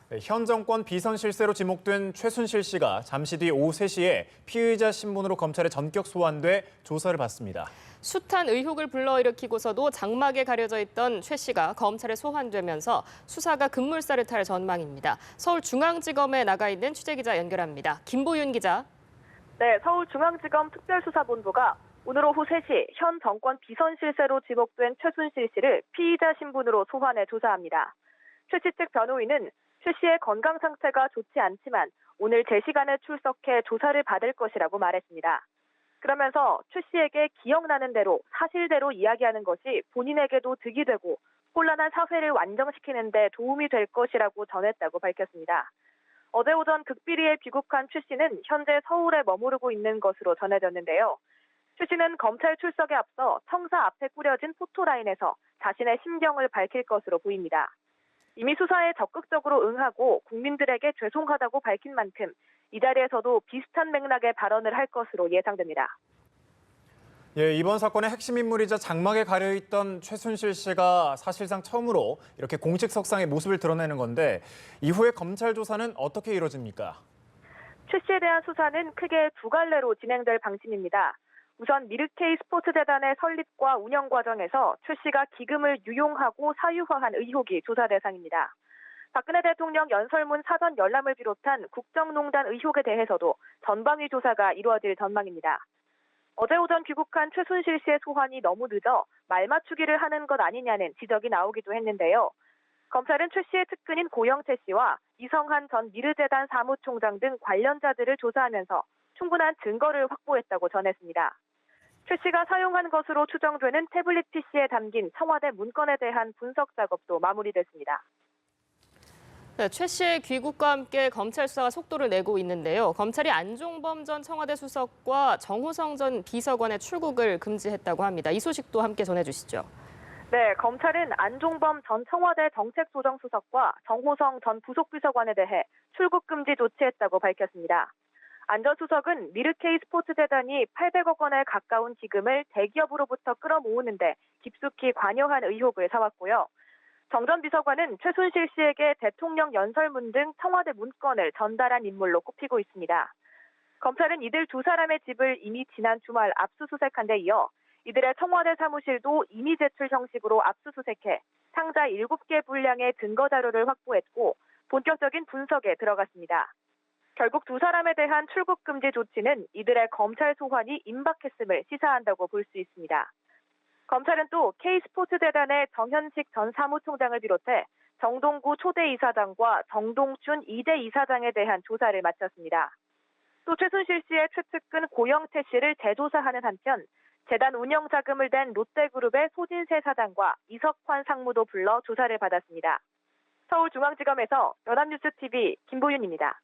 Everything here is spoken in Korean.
네, 현 정권 비선 실세로 지목된 최순실 씨가 잠시 뒤 오후 3시에 피의자 신분으로 검찰에 전격 소환돼 조사를 받습니다. 숱한 의혹을 불러일으키고서도 장막에 가려져 있던 최 씨가 검찰에 소환되면서 수사가 급물살을 탈 전망입니다. 서울중앙지검에 나가 있는 취재기자 연결합니다. 김보윤 기자. 네, 서울중앙지검 특별수사본부가 오늘 오후 3시 현 정권 비선 실세로 지목된 최순실 씨를 피의자 신분으로 소환해 조사합니다. 최 씨 측 변호인은 최 씨의 건강 상태가 좋지 않지만 오늘 제 시간에 출석해 조사를 받을 것이라고 말했습니다. 그러면서 최 씨에게 기억나는 대로 사실대로 이야기하는 것이 본인에게도 득이 되고 혼란한 사회를 완정시키는 데 도움이 될 것이라고 전했다고 밝혔습니다. 어제 오전 극비리에 귀국한 최 씨는 현재 서울에 머무르고 있는 것으로 전해졌는데요. 최 씨는 검찰 출석에 앞서 청사 앞에 꾸려진 포토라인에서 자신의 심경을 밝힐 것으로 보입니다. 이미 수사에 적극적으로 응하고 국민들에게 죄송하다고 밝힌 만큼 이 자리에서도 비슷한 맥락의 발언을 할 것으로 예상됩니다. 예, 이번 사건의 핵심 인물이자 장막에 가려있던 최순실 씨가 사실상 처음으로 이렇게 공식 석상의 모습을 드러내는 건데 이후에 검찰 조사는 어떻게 이루어집니까? 최 씨에 대한 수사는 크게 두 갈래로 진행될 방침입니다. 우선 미르케이 스포츠재단의 설립과 운영 과정에서 최 씨가 기금을 유용하고 사유화한 의혹이 조사 대상입니다. 박근혜 대통령 연설문 사전 열람을 비롯한 국정농단 의혹에 대해서도 전방위 조사가 이루어질 전망입니다. 어제 오전 귀국한 최순실 씨의 소환이 너무 늦어 말맞추기를 하는 것 아니냐는 지적이 나오기도 했는데요. 검찰은 최 씨의 측근인 고영채 씨와 이성한 전 미르재단 사무총장 등 관련자들을 조사하면서 충분한 증거를 확보했다고 전했습니다. 최 씨가 사용한 것으로 추정되는 태블릿 PC에 담긴 청와대 문건에 대한 분석 작업도 마무리됐습니다. 네, 최 씨의 귀국과 함께 검찰 수사가 속도를 내고 있는데요. 검찰이 안종범 전 청와대 수석과 정호성 전 비서관의 출국을 금지했다고 합니다. 이 소식도 함께 전해주시죠. 네, 검찰은 안종범 전 청와대 정책조정수석과 정호성 전 부속비서관에 대해 출국 금지 조치했다고 밝혔습니다. 안 전 수석은 미르케이 스포츠재단이 800억 원에 가까운 기금을 대기업으로부터 끌어모으는데 깊숙이 관여한 의혹을 사왔고요. 정 전 비서관은 최순실 씨에게 대통령 연설문 등 청와대 문건을 전달한 인물로 꼽히고 있습니다. 검찰은 이들 두 사람의 집을 이미 지난 주말 압수수색한 데 이어 이들의 청와대 사무실도 임의 제출 형식으로 압수수색해 상자 7개 분량의 증거 자료를 확보했고 본격적인 분석에 들어갔습니다. 결국 두 사람에 대한 출국 금지 조치는 이들의 검찰 소환이 임박했음을 시사한다고 볼 수 있습니다. 검찰은 또 K스포츠재단의 정현식 전 사무총장을 비롯해 정동구 초대 이사장과 정동춘 2대 이사장에 대한 조사를 마쳤습니다. 또 최순실 씨의 최측근 고영채 씨를 재조사하는 한편 재단 운영 자금을 댄 롯데그룹의 소진세 사장과 이석환 상무도 불러 조사를 받았습니다. 서울중앙지검에서 연합뉴스TV 김보윤입니다.